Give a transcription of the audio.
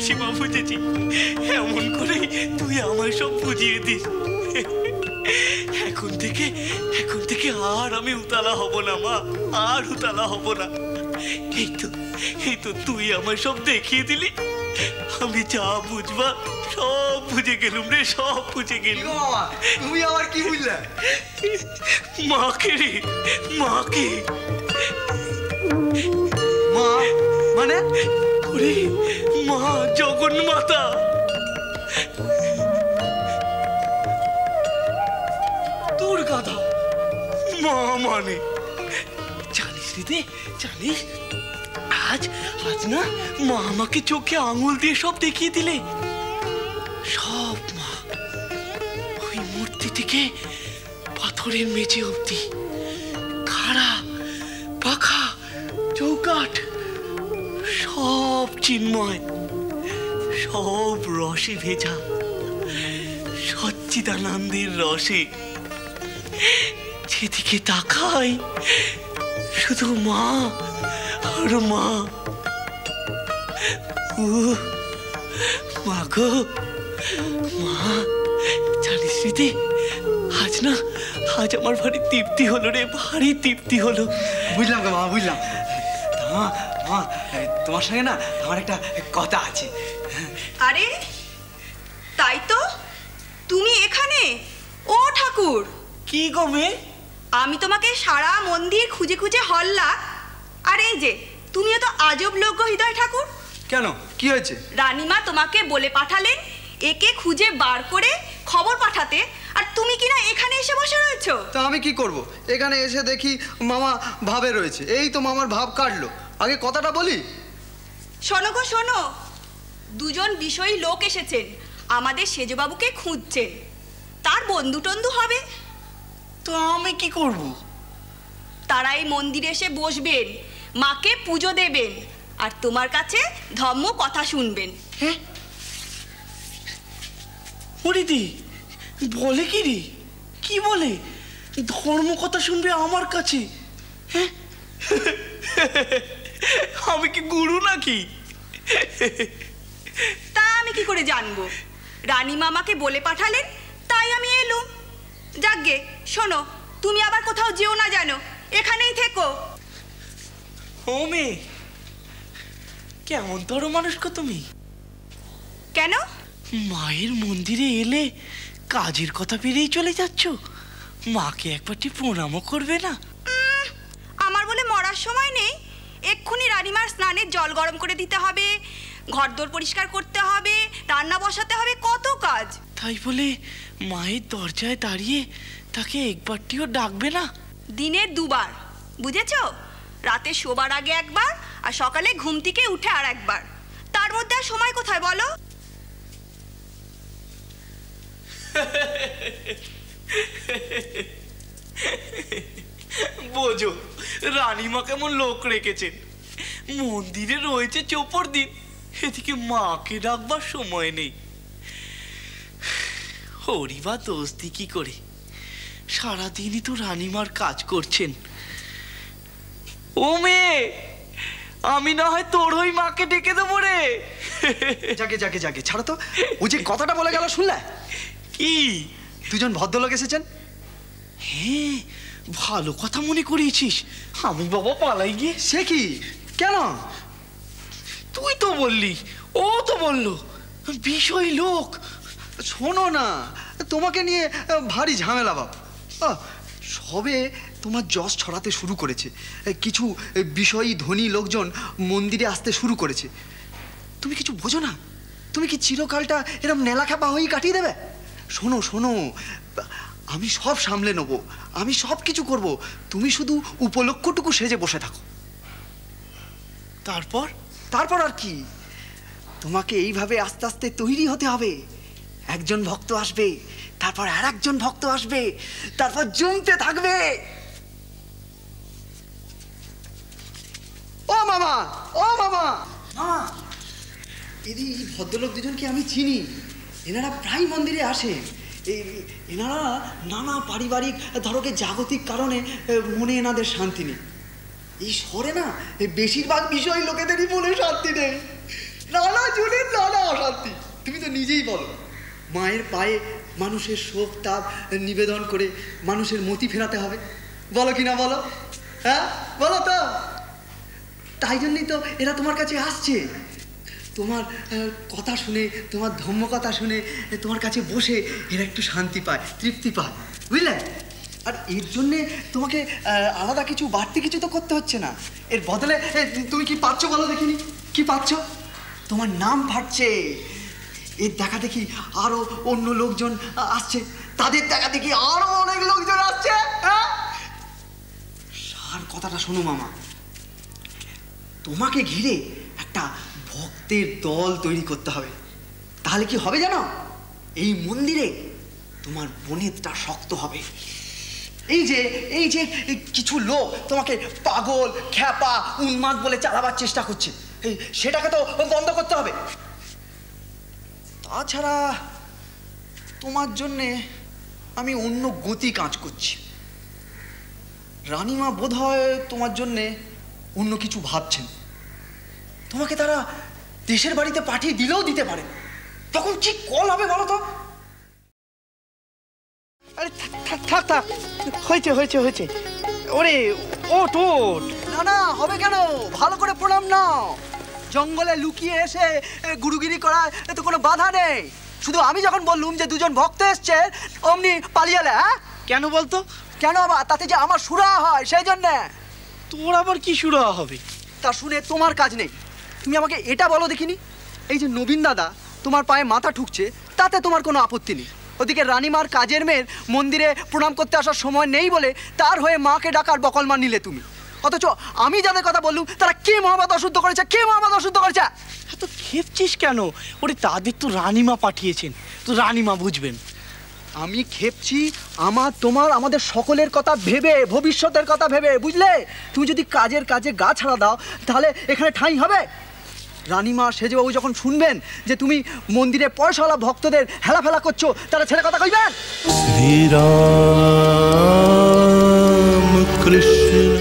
সীমা বুঝেছি, এমন করে তুই আমায় সব বুঝিয়ে দিস। এখন থেকে আর আমি উতলা হব না মা, আর উতলা হব না। এই তো তুই আমায় সব দেখিয়ে দিলি, আমি যা বুঝবা সব বুঝে গেলুম রে, সব বুঝে গেলুম। তুমি আবার কি বুঝলে? মাকে রে, মাকে। মা মানে? ওরে মা জগন্মাতা। তোর গাধা মা মানে জানিস রে, জানিস আজ না মা আমাকে চোখে আঙুল দিয়ে সব দেখিয়ে দিলে। সব মা, ওই মূর্তি থেকে পাথরের মেঝে অবধি, খাড়া পাখা চৌকাঠ, সব চিন্ময়, সব রসে ভেজা, সচ্চিদানন্দের রসে। যেদিকে তাকাই শুধু মা আর মা। মা গো মা, জানিস রে, আজ আমার ভারী তৃপ্তি হলো রে, ভারী তৃপ্তি হলো। বুঝলাম গো মা, বুঝলাম। মা তোমার সঙ্গে না আমার একটা কথা আছে। আরে তাই তো, তুমি এখানে? ও ঠাকুর। কি গো মেয়ে? আমি তোমাকে সারা মন্দির খুঁজে খুঁজে হল্লা। আর এই যে তুমিও তো আজব লোক গো হৃদয় ঠাকুর। কেন, কি হয়েছে? রানীমা তোমাকে বলে পাঠালেন একে খুঁজে বার করে খবর পাঠাতে, আর তুমি কিনা এখানে এসে বসে রয়েছো। তা আমি কি করব? এখানে এসে দেখি মামা ভাবে রয়েছে। এই তো মামার ভাব কাটলো। আগে কথাটা বলি। শোনো গো শোনো, দুজন বিষয়ী লোক এসেছেন, আমাদের সেজবাবুকে খুঁজছেন। তার বন্ধু টন্ধু হবে। তো আমি কি করব? তারা এই মন্দিরে এসে বসবেন, মাকে পুজো দেবেন, আর তোমার কাছে ধর্ম কথা শুনবেন। হ্যাঁ হরিদি বলে কি রে? কি বলে ধর্ম কথা শুনবে আমার কাছে? হ্যাঁ আমি কি গুরু নাকি? তা আমি কি করে জানবো? রানীমা আমাকে বলে পাঠালেন তাই আমি এলুম। যাকগে শোনো, তুমি আবার কোথাও যেও না জানো, এখানেই থেকো। ও মেয়ে, কেমন তর মানুষ গো তুমি? কেন? মায়ের মন্দিরে এলে কাজের কথা পেরেই চলে যাচ্ছ, মাকে একবারটি প্রণামও করবে না? আমার বলে মরার সময় নেই। এক্ষুনি রানীমার স্নানের জল গরম করে দিতে হবে, ঘরদোর পরিষ্কার করতে হবে, রান্না বসাতে হবে, কত কাজ। তাই বলে মায়ের দরজায় দাঁড়িয়ে তাকে একবারটিও ডাকবে না? দিনের দুবার, বুঝেছো? রাতে শোবার আগে একবার, আর সকালে ঘুম থেকে উঠে আর একবার। তার মধ্যে আর সময় কোথায় বলো? বোঝো রানীমা কেমন লোক রেখেছেন। মন্দিরে রয়েছে চোপর দিন, এদিকে মাকে ডাকবার সময় নেই। হরিবা দোস্তি কি করে, সারাদিনই তো রানীমার কাজ করছেন। ও মেয়ে, আমি না হয় তোর ওই মাকে ডেকে দেবো রে। যাকে যাকে যাকে ছাড়ো তো। ও যে কথাটা বলে গেল শুনলে? কি? দুজন ভদ্রলোক এসেছেন। হ্যাঁ, ভালো কথা মনে করিয়েছিস। আমি বাবা পালাই গিয়ে। সে কি? কেন? তুই তো বললি, ও তো বললো বিষয় লোক। শোনো না, তোমাকে নিয়ে ভারী ঝামেলা বাপ। সবে তোমার যশ ছড়াতে শুরু করেছে, কিছু বিষয়ী ধনী লোকজন মন্দিরে আসতে শুরু করেছে। তুমি কিছু বোঝো না? তুমি কি চিরকালটা এরকম নেলাখাপা হয়েই কাটিয়ে দেবে? শোনো শোনো, আমি সব সামলে নেব, আমি সব কিছু করব। তুমি শুধু উপলক্ষটুকু সেজে বসে থাকো। তারপর? তারপর আর কি, তোমাকে এইভাবে আস্তে আস্তে তৈরি হতে হবে। একজন ভক্ত আসবে, তারপর আর একজন ভক্ত আসবে, তারপর জমতে থাকবে। ও মামা, ও মামা, মামা, এই ভদ্রলোক দুজনকে আমি চিনি। এনারা প্রায় মন্দিরে আসে। এনারা নানা পারিবারিক ধরকে জাগতিক কারণে মনে এনাদের শান্তি নেই। এই শহরে না বেশিরভাগ বিষয় লোকেদেরই মনে শান্তি নেই। নানা জনের নানা অশান্তি। তুমি তো নিজেই বলো, মায়ের পায়ে মানুষের শোক তাপ নিবেদন করে মানুষের মতি ফেরাতে হবে, বলো কি না বলো? হ্যাঁ বলো তো। তাই জন্যই তো এরা তোমার কাছে আসছে, তোমার কথা শুনে, তোমার ধম্ম কথা শুনে তোমার কাছে বসে এরা একটু শান্তি পায়, তৃপ্তি পায়, বুঝলে? আর এর জন্যে তোমাকে আলাদা কিছু বাড়তি কিছু তো করতে হচ্ছে না। এর বদলে তুমি কি পাচ্ছ বলো দেখিনি? কি পাচ্ছ? তোমার নাম ফাটছে। এর দেখা দেখি আরো অন্য লোকজন আসছে, তাদের দেখা দেখি আরো অনেক লোকজন আসছে। হ্যাঁ, আর কথাটা শোনো মামা, তোমাকে ঘিরে একটা ভক্তের দল তৈরি করতে হবে। তাহলে কি হবে জানো? এই মন্দিরে তোমার বনেতটা শক্ত হবে। এই যে কিছু লোক তোমাকে পাগল, খ্যাপা, উন্মাদ বলে চালাবার চেষ্টা করছে, সেটাকে তো বন্ধ করতে হবে। তাছাড়া তোমার জন্যে আমি অন্য গতি কাজ করছি। রানীমা বোধহয় তোমার জন্যে অন্য কিছু ভাবছেন। তোমাকে তারা দেশের বাড়িতে পাঠিয়ে দিলেও দিতে পারে, তখন কি কল হবে বলো তো? আরে থাক থাক থাক, হয়েছে হয়েছে হয়েছে। ওরে ওঠ ওঠ। না না, হবে কেন? ভালো করে প্রণাম নাও। জঙ্গলে লুকিয়ে এসে গুরুগিরি করা তো কোনো বাধা নেই। শুধু আমি যখন বললুম যে দুজন ভক্ত এসছে, অমনি পালিয়ে এলে। হ্যাঁ কেন বলতো? কেন আবার? তাতে যে আমার সুরা হয় সেই জন্যে। তোর আবার কি শুরু হবে? তা শুনে তোমার কাজ নেই। তুমি আমাকে এটা বলো দেখিনি, এই যে নবীন দাদা তোমার পায়ে মাথা ঠুকছে, তাতে তোমার কোনো আপত্তি নেই। ওদিকে রানীমার কাজের মেয়ের মন্দিরে প্রণাম করতে আসার সময় নেই বলে তার হয়ে মাকে ডাকার বকলমা নিলে তুমি। অথচ আমি যাদের কথা বললুম তারা কে মহাবাদ অশুদ্ধ করেছে, কে মহাবাদ অশুদ্ধ করেছে। এত খেপছিস কেন? ওরে তাদের তো রানীমা পাঠিয়েছেন, তো রানীমা বুঝবেন। আমি খেপছি আমার, তোমার, আমাদের সকলের কথা ভেবে, ভবিষ্যতের কথা ভেবে, বুঝলে? তুমি যদি কাজের কাজে গা ছাড়া দাও তাহলে এখানে ঠাঁই হবে? রানীমা সেজবাবু যখন শুনবেন যে তুমি মন্দিরে পয়সাওয়ালা ভক্তদের হেলাফেলা করছো, তারা ছেলে কথা কইবেন। শ্রীরাম কৃষ্ণ